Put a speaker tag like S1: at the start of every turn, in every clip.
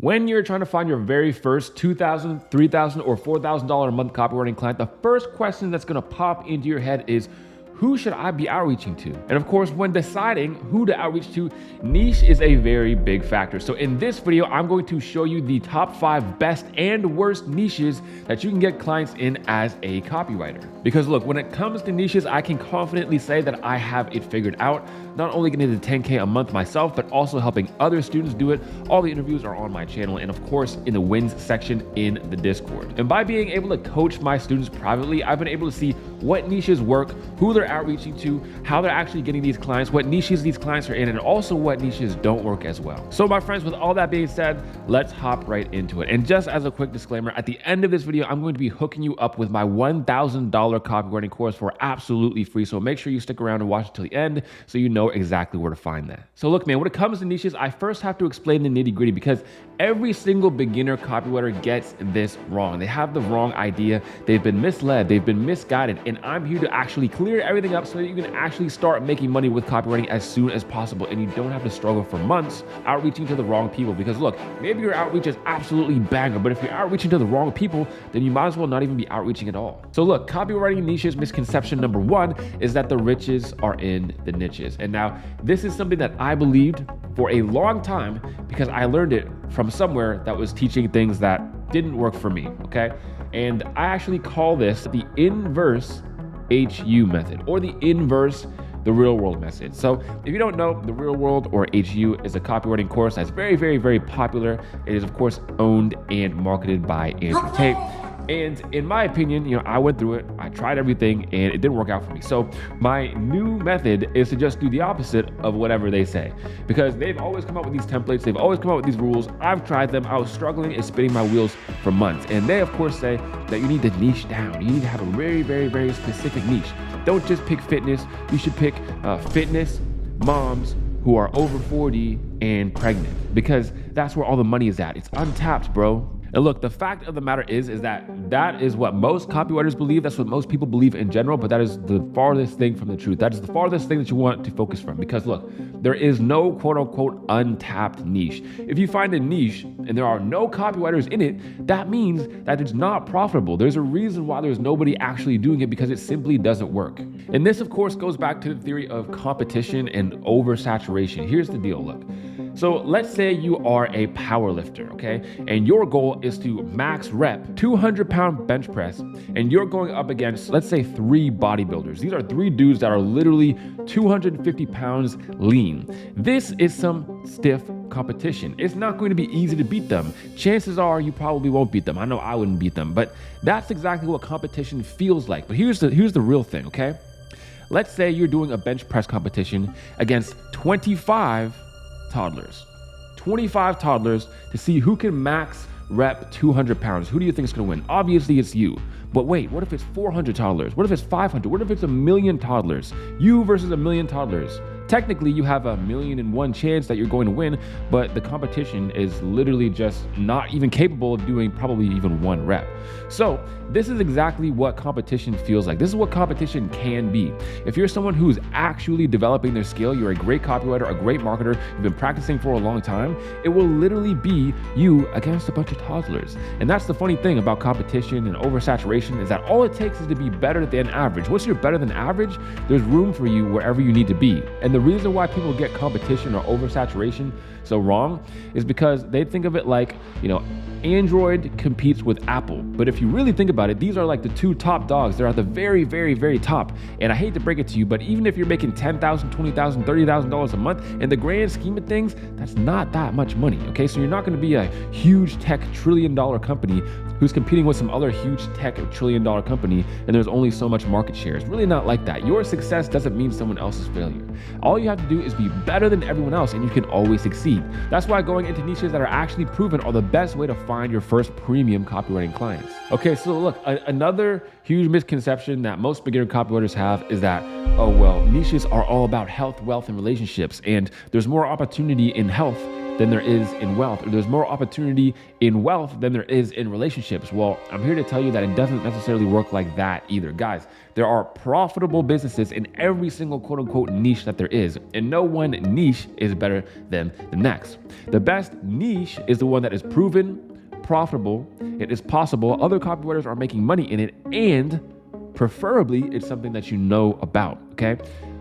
S1: When you're trying to find your very first $2,000, $3,000, or $4,000 a month copywriting client, the first question that's gonna pop into your head is, who should I be outreaching to? And of course, when deciding who to outreach to, niche is a very big factor. So in this video, I'm going to show you the top 5 best and worst niches that you can get clients in as a copywriter. Because look, when it comes to niches, I can confidently say that I have it figured out. Not only getting to 10K a month myself, but also helping other students do it. All the interviews are on my channel and of course in the wins section in the Discord. And by being able to coach my students privately, I've been able to see what niches work, who they're outreaching to, how they're actually getting these clients, what niches these clients are in, and also what niches don't work as well. So my friends, with all that being said, let's hop right into it. And just as a quick disclaimer, at the end of this video, I'm going to be hooking you up with my $1,000 copywriting course for absolutely free. So make sure you stick around and watch it till the end so you know exactly where to find that. So look, man, when it comes to niches, I first have to explain the nitty-gritty because every single beginner copywriter gets this wrong. They have the wrong idea. They've been misled. They've been misguided. And I'm here to actually clear everything up so that you can actually start making money with copywriting as soon as possible. And you don't have to struggle for months outreaching to the wrong people. Because look, maybe your outreach is absolutely banger, but if you're outreaching to the wrong people, then you might as well not even be outreaching at all. So look, copywriting niches misconception number 1 is that the riches are in the niches. And now this is something that I believed for a long time because I learned it from somewhere that was teaching things that didn't work for me, okay? And I actually call this the inverse HU method, or the inverse the real world method. So if you don't know, the real world, or HU, is a copywriting course that's very, very, very popular. It is of course owned and marketed by Andrew Tate. And in my opinion, I went through it, I tried everything, and it didn't work out for me. So my new method is to just do the opposite of whatever they say, because they've always come up with these templates, they've always come up with these rules. I've tried them, I was struggling and spinning my wheels for months. And they of course say that you need to niche down. You need to have a very, very, very specific niche. Don't just pick fitness, you should pick fitness, moms who are over 40 and pregnant, because that's where all the money is at. It's untapped, bro. And look, the fact of the matter is that is what most copywriters believe. That's what most people believe in general, but that is the farthest thing from the truth. That is the farthest thing that you want to focus from, because look, there is no quote unquote untapped niche. If you find a niche and there are no copywriters in it, that means that it's not profitable. There's a reason why there's nobody actually doing it, because it simply doesn't work. And this of course goes back to the theory of competition and oversaturation. Here's the deal, look. So let's say you are a power lifter, okay? And your goal is to max rep 200-pound bench press, and you're going up against, let's say, 3 bodybuilders. These are 3 dudes that are literally 250 pounds lean. This is some stiff competition. It's not going to be easy to beat them. Chances are you probably won't beat them. I know I wouldn't beat them, but that's exactly what competition feels like. But here's the real thing, okay? Let's say you're doing a bench press competition against 25 toddlers. 25 toddlers to see who can max rep 200 pounds. Who do you think is going to win? Obviously it's you. But wait, what if it's 400 toddlers? What if it's 500? What if it's 1,000,000 toddlers? You versus 1,000,000 toddlers. Technically, you have 1,000,001 chance that you're going to win, but the competition is literally just not even capable of doing probably even 1 rep. So this is exactly what competition feels like. This is what competition can be. If you're someone who's actually developing their skill, you're a great copywriter, a great marketer, you've been practicing for a long time, it will literally be you against a bunch of toddlers. And that's the funny thing about competition and oversaturation, is that all it takes is to be better than average. Once you're better than average, there's room for you wherever you need to be. And the reason why people get competition or oversaturation so wrong is because they think of it like, Android competes with Apple. But if you really think about it, these are like the 2 top dogs. They're at the very, very, very top. And I hate to break it to you, but even if you're making $10,000, $20,000, $30,000 a month, in the grand scheme of things, that's not that much money, okay? So you're not gonna be a huge tech trillion-dollar company who's competing with some other huge tech trillion-dollar company, and there's only so much market share. It's really not like that. Your success doesn't mean someone else's failure. All you have to do is be better than everyone else, and you can always succeed. That's why going into niches that are actually proven are the best way to find your first premium copywriting clients. Okay, so look, another huge misconception that most beginner copywriters have is that, oh well, niches are all about health, wealth, and relationships, and there's more opportunity in health than there is in wealth, or there's more opportunity in wealth than there is in relationships. Well, I'm here to tell you that it doesn't necessarily work like that either. Guys, there are profitable businesses in every single quote unquote niche that there is, and no one niche is better than the next. The best niche is the one that is proven, profitable, it is possible, other copywriters are making money in it, and preferably it's something that you know about, okay?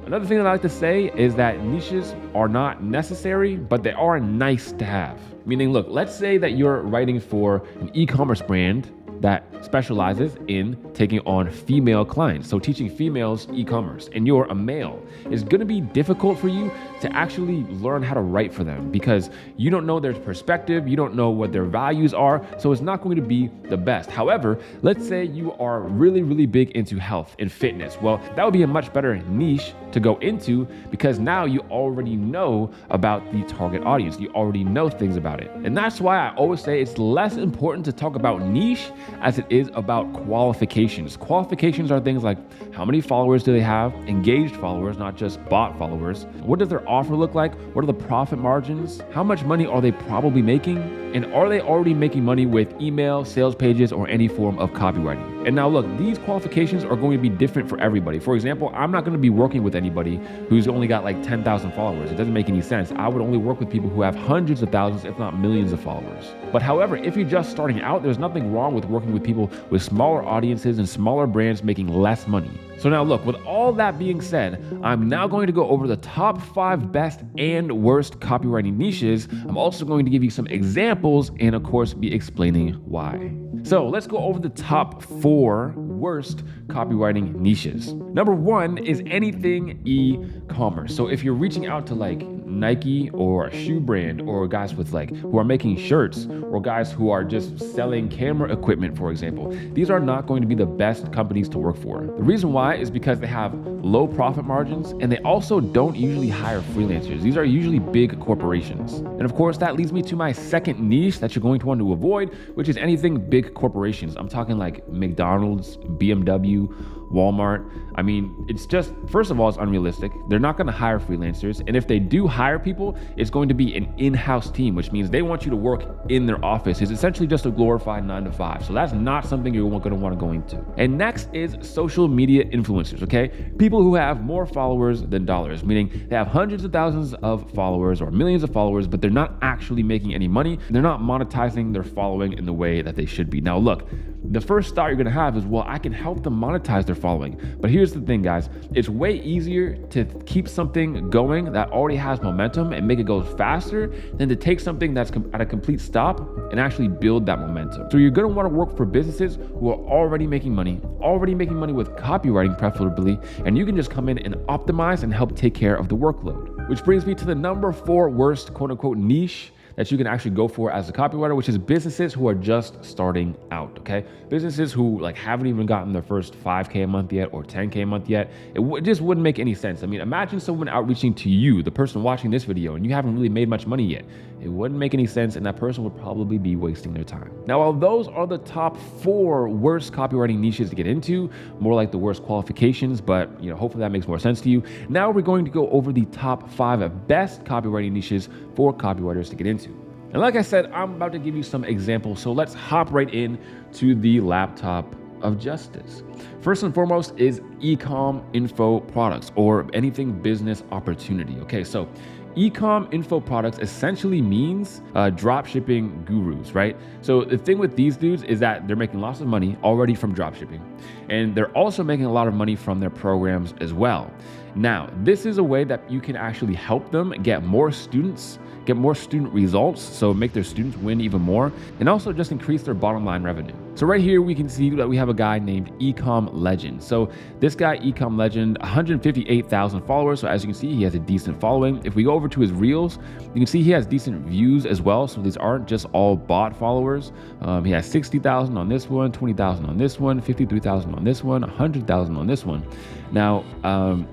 S1: Another thing that I like to say is that niches are not necessary, but they are nice to have. Meaning, look, let's say that you're writing for an e-commerce brand that specializes in taking on female clients. So teaching females e-commerce, and you're a male. It's gonna be difficult for you to actually learn how to write for them because you don't know their perspective, you don't know what their values are, so it's not going to be the best. However, let's say you are really, really big into health and fitness. Well, that would be a much better niche to go into because now you already know about the target audience. You already know things about it. And that's why I always say it's less important to talk about niche as it is about qualifications. Qualifications are things like how many followers do they have, engaged followers, not just bot followers. What does their offer look like? What are the profit margins? How much money are they probably making? And are they already making money with email, sales pages, or any form of copywriting? And now look, these qualifications are going to be different for everybody. For example, I'm not going to be working with anybody who's only got like 10,000 followers. It doesn't make any sense. I would only work with people who have hundreds of thousands, if not millions of followers. But however, if you're just starting out, there's nothing wrong with working with people with smaller audiences and smaller brands making less money. So now look, with all that being said, I'm now going to go over the top 5 best and worst copywriting niches. I'm also going to give you some examples and of course be explaining why. So let's go over the top 4 worst copywriting niches. Number 1 is anything e-commerce. So if you're reaching out to like Nike or a shoe brand or guys with like who are making shirts or guys who are just selling camera equipment, for example, these are not going to be the best companies to work for. The reason why is because they have low profit margins and they also don't usually hire freelancers. These are usually big corporations. And of course, that leads me to my second niche that you're going to want to avoid, which is anything big corporations. I'm talking like McDonald's, BMW, Walmart. I mean, it's just, first of all, it's unrealistic. They're not going to hire freelancers. And if they do hire people, it's going to be an in-house team, which means they want you to work in their office. It's essentially just a glorified 9 to 5. So that's not something you're going to want to go into. And next is social media influencers, okay? People who have more followers than dollars, meaning they have hundreds of thousands of followers or millions of followers, but they're not actually making any money. They're not monetizing their following in the way that they should be. Now, look, the first thought you're going to have is, well, I can help them monetize their following. But here's the thing, guys. It's way easier to keep something going that already has momentum and make it go faster than to take something that's at a complete stop and actually build that momentum. So you're going to want to work for businesses who are already making money with copywriting preferably, and you can just come in and optimize and help take care of the workload. Which brings me to the number 4 worst quote unquote niche that you can actually go for as a copywriter, which is businesses who are just starting out, okay? Businesses who like haven't even gotten their first 5K a month yet or 10K a month yet. It just wouldn't make any sense. I mean, imagine someone outreaching to you, the person watching this video, and you haven't really made much money yet. It wouldn't make any sense, and that person would probably be wasting their time. Now, while those are the top 4 worst copywriting niches to get into, more like the worst qualifications, but hopefully that makes more sense to you. Now we're going to go over the top 5 best copywriting niches for copywriters to get into. And like I said, I'm about to give you some examples, so let's hop right in to the laptop of justice. First and foremost is Ecom info products or anything business opportunity. Okay, so Ecom info products essentially means drop shipping gurus, right? So the thing with these dudes is that they're making lots of money already from drop shipping, and they're also making a lot of money from their programs as well. Now, this is a way that you can actually help them get more students, get more student results, so make their students win even more, and also just increase their bottom line revenue. So right here, we can see that we have a guy named Ecom Legend. So this guy, Ecom Legend, 158,000 followers. So as you can see, he has a decent following. If we go over to his reels, you can see he has decent views as well. So these aren't just all bot followers. He has 60,000 on this one, 20,000 on this one, 53,000 on this one, 100,000 on this one. Now,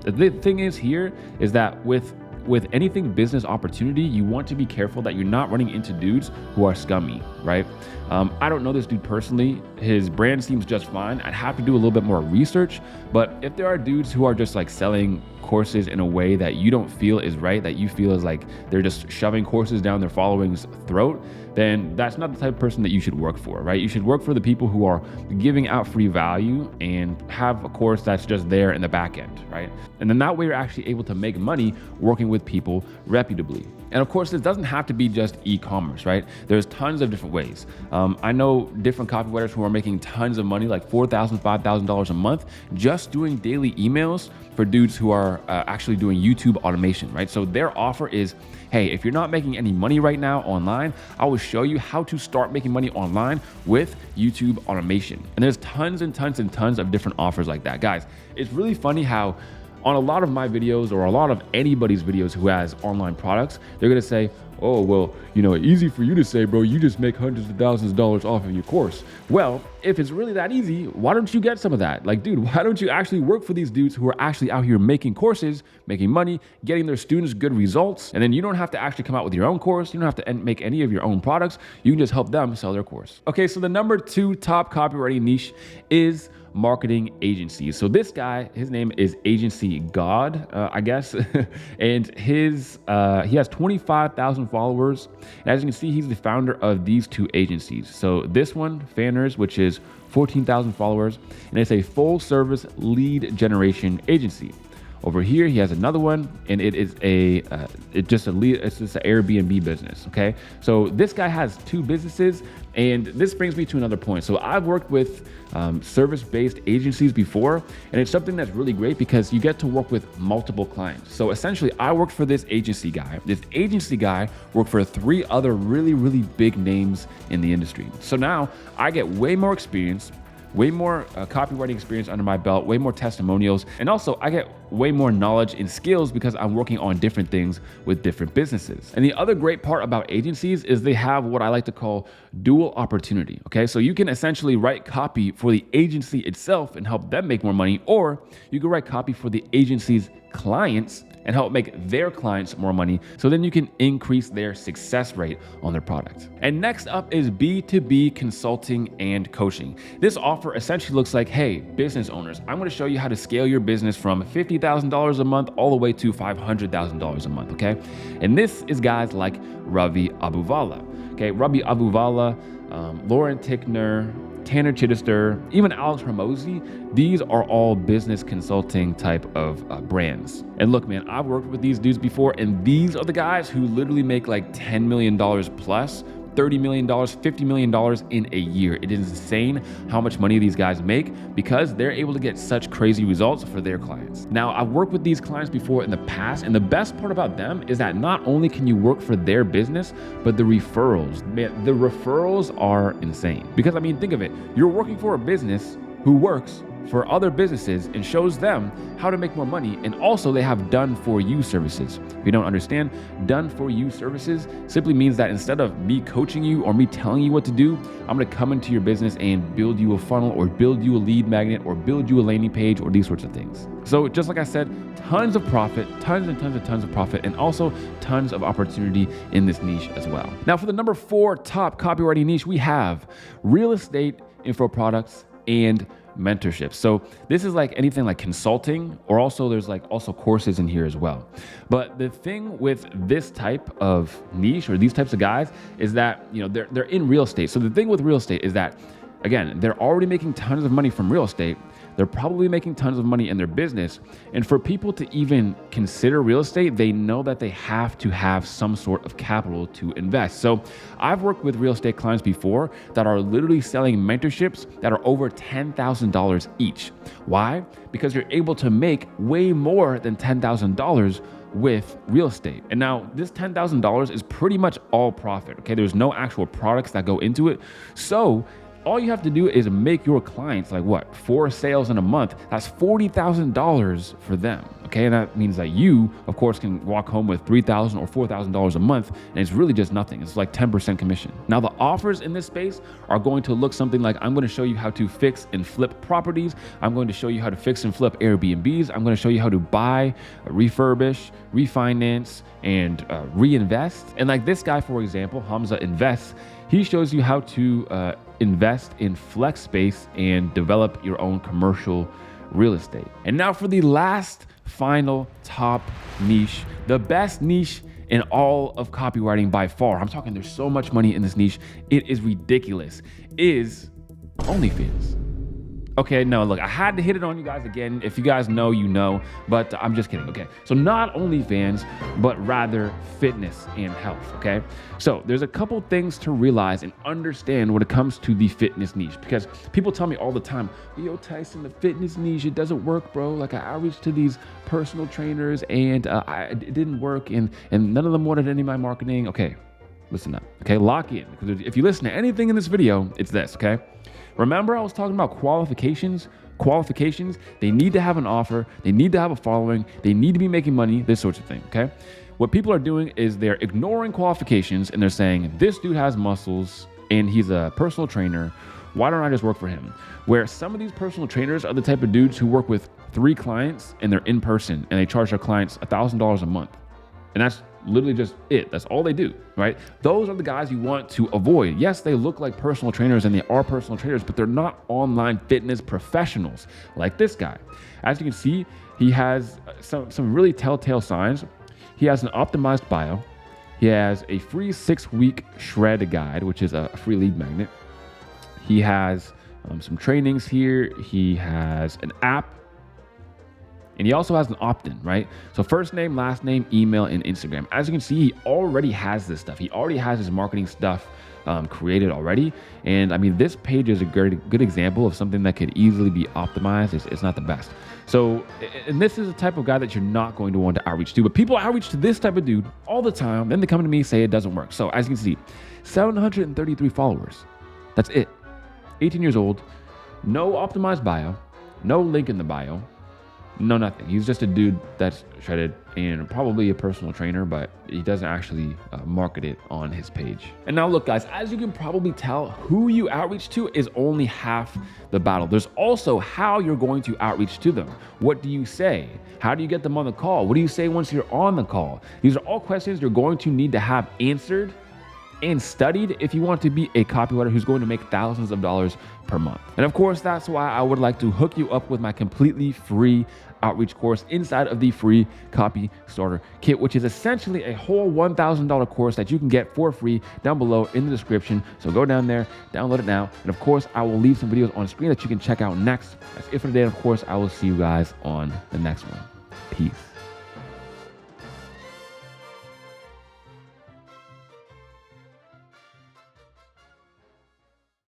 S1: the thing is here is that with with anything business opportunity, you want to be careful that you're not running into dudes who are scummy, right? I don't know this dude personally. His brand seems just fine. I'd have to do a little bit more research, but if there are dudes who are just like selling courses in a way that you don't feel is right, that you feel is like they're just shoving courses down their following's throat, then that's not the type of person that you should work for, right? You should work for the people who are giving out free value and have a course that's just there in the back end, right? And then that way you're actually able to make money working with people reputably. And of course, this doesn't have to be just e-commerce, right? There's tons of different ways. I know different copywriters who are making tons of money, like $4,000, $5,000 a month, just doing daily emails for dudes who are actually doing YouTube automation, right? So their offer is, hey, if you're not making any money right now online, I will show you how to start making money online with YouTube automation. And there's tons and tons and tons of different offers like that. Guys, it's really funny how on a lot of my videos or a lot of anybody's videos who has online products, they're gonna say, oh, well, you know, easy for you to say, bro, you just make hundreds of thousands of dollars off of your course. Well, if it's really that easy, why don't you get some of that? Like, dude, why don't you actually work for these dudes who are actually out here making courses, making money, getting their students good results, and then you don't have to actually come out with your own course. You don't have to make any of your own products. You can just help them sell their course. Okay, so the number 2 top copywriting niche is marketing agencies. So this guy, his name is Agency God, I guess, and he has 25,000 followers. And as you can see, he's the founder of these 2 agencies. So this one, Fanners, which is 14,000 followers, and it's a full service lead generation agency. Over here, he has another one, and it is it's just an Airbnb business. Okay, so this guy has 2 businesses, and this brings me to another point. So I've worked with service-based agencies before, and it's something that's really great because you get to work with multiple clients. So essentially, I worked for this agency guy. This agency guy worked for 3 other really, really big names in the industry. So now I get way more experience, way more copywriting experience under my belt, way more testimonials, and also I get way more knowledge and skills because I'm working on different things with different businesses. And the other great part about agencies is they have what I like to call dual opportunity, okay? So you can essentially write copy for the agency itself and help them make more money, or you can write copy for the agency's clients and help make their clients more money, so then you can increase their success rate on their product. And next up is B2B Consulting and Coaching. This offer essentially looks like, hey, business owners, I'm gonna show you how to scale your business from $50,000 a month all the way to $500,000 a month, okay? And this is guys like Ravi Abuvala, okay? Ravi Abuvala, Lauren Tickner, Tanner Chittister, even Alex Hormozy, these are all business consulting type of brands. And look, man, I've worked with these dudes before, and these are the guys who literally make like $10 million plus, $30 million, $50 million in a year. It is insane how much money these guys make because they're able to get such crazy results for their clients. Now, I've worked with these clients before in the past, and the best part about them is that not only can you work for their business, but the referrals, man, the referrals are insane. Because I mean, think of it, you're working for a business who works for other businesses and shows them how to make more money. And also they have done for you services. If you don't understand, done for you services simply means that instead of me coaching you or me telling you what to do, I'm gonna come into your business and build you a funnel or build you a lead magnet or build you a landing page or these sorts of things. So just like I said, tons of profit, tons and tons and tons of profit, and also tons of opportunity in this niche as well. Now for the number 4 top copywriting niche, we have real estate info products and mentorship. So this is like anything like consulting, or also there's like also courses in here as well. But the thing with this type of niche or these types of guys is that, you know, they're in real estate. So the thing with real estate is that, again, they're already making tons of money from real estate. They're probably making tons of money in their business. And for people to even consider real estate, they know that they have to have some sort of capital to invest. So I've worked with real estate clients before that are literally selling mentorships that are over $10,000 each. Why? Because you're able to make way more than $10,000 with real estate. And now this $10,000 is pretty much all profit, okay? There's no actual products that go into it. So all you have to do is make your clients like what? 4 sales in a month. That's $40,000 for them, Okay, and that means that you, of course, can walk home with $3,000 or $4,000 a month, and it's really just nothing. It's like 10% commission. Now, the offers in this space are going to look something like, I'm going to show you how to fix and flip properties. I'm going to show you how to fix and flip Airbnbs. I'm going to show you how to buy, refurbish, refinance, and reinvest. And like this guy, for example, Hamza Invests, he shows you how to invest in flex space and develop your own commercial real estate. And now for the last, final, top niche, the best niche in all of copywriting by far. I'm talking there's so much money in this niche. It is ridiculous. Is OnlyFans. Okay, no, look, I had to hit it on you guys again. If you guys know, you know, but I'm just kidding, okay? So not OnlyFans, but rather fitness and health, okay? So there's a couple things to realize and understand when it comes to the fitness niche, because people tell me all the time, yo, Tyson, the fitness niche, it doesn't work, bro. Like I outreached to these personal trainers and it didn't work and none of them wanted any of my marketing. Okay, listen up, okay? Lock in, because if you listen to anything in this video, it's this, okay? Remember I was talking about qualifications? Qualifications, they need to have an offer, they need to have a following, they need to be making money, this sorts of thing, okay? What people are doing is they're ignoring qualifications and they're saying, this dude has muscles and he's a personal trainer, why don't I just work for him? Where some of these personal trainers are the type of dudes who work with 3 clients and they're in person and they charge their clients $1,000 a month. And that's literally just it. That's all they do, right? Those are the guys you want to avoid. Yes, they look like personal trainers and they are personal trainers, but they're not online fitness professionals like this guy. As you can see, he has some really telltale signs. He has an optimized bio. He has a free 6-week shred guide, which is a free lead magnet. He has some trainings here. He has an app. And he also has an opt-in, right? So first name, last name, email, and Instagram. As you can see, he already has this stuff. He already has his marketing stuff created already. And I mean, this page is a good example of something that could easily be optimized. It's not the best. So, and this is the type of guy that you're not going to want to outreach to, but people outreach to this type of dude all the time. Then they come to me and say it doesn't work. So as you can see, 733 followers. That's it. 18 years old, no optimized bio, no link in the bio, no nothing. He's just a dude that's shredded and probably a personal trainer, but he doesn't actually market it on his page. And now look, guys, as you can probably tell, who you outreach to is only half the battle. There's also how you're going to outreach to them. What do you say? How do you get them on the call? What do you say once you're on the call? These are all questions you're going to need to have answered and studied if you want to be a copywriter who's going to make thousands of dollars per month. And of course, that's why I would like to hook you up with my completely free outreach course inside of the free copy starter kit, which is essentially a whole $1,000 course that you can get for free down below in the description. So go down there, download it now. And of course, I will leave some videos on screen that you can check out next. That's it for today. And of course, I will see you guys on the next one. Peace.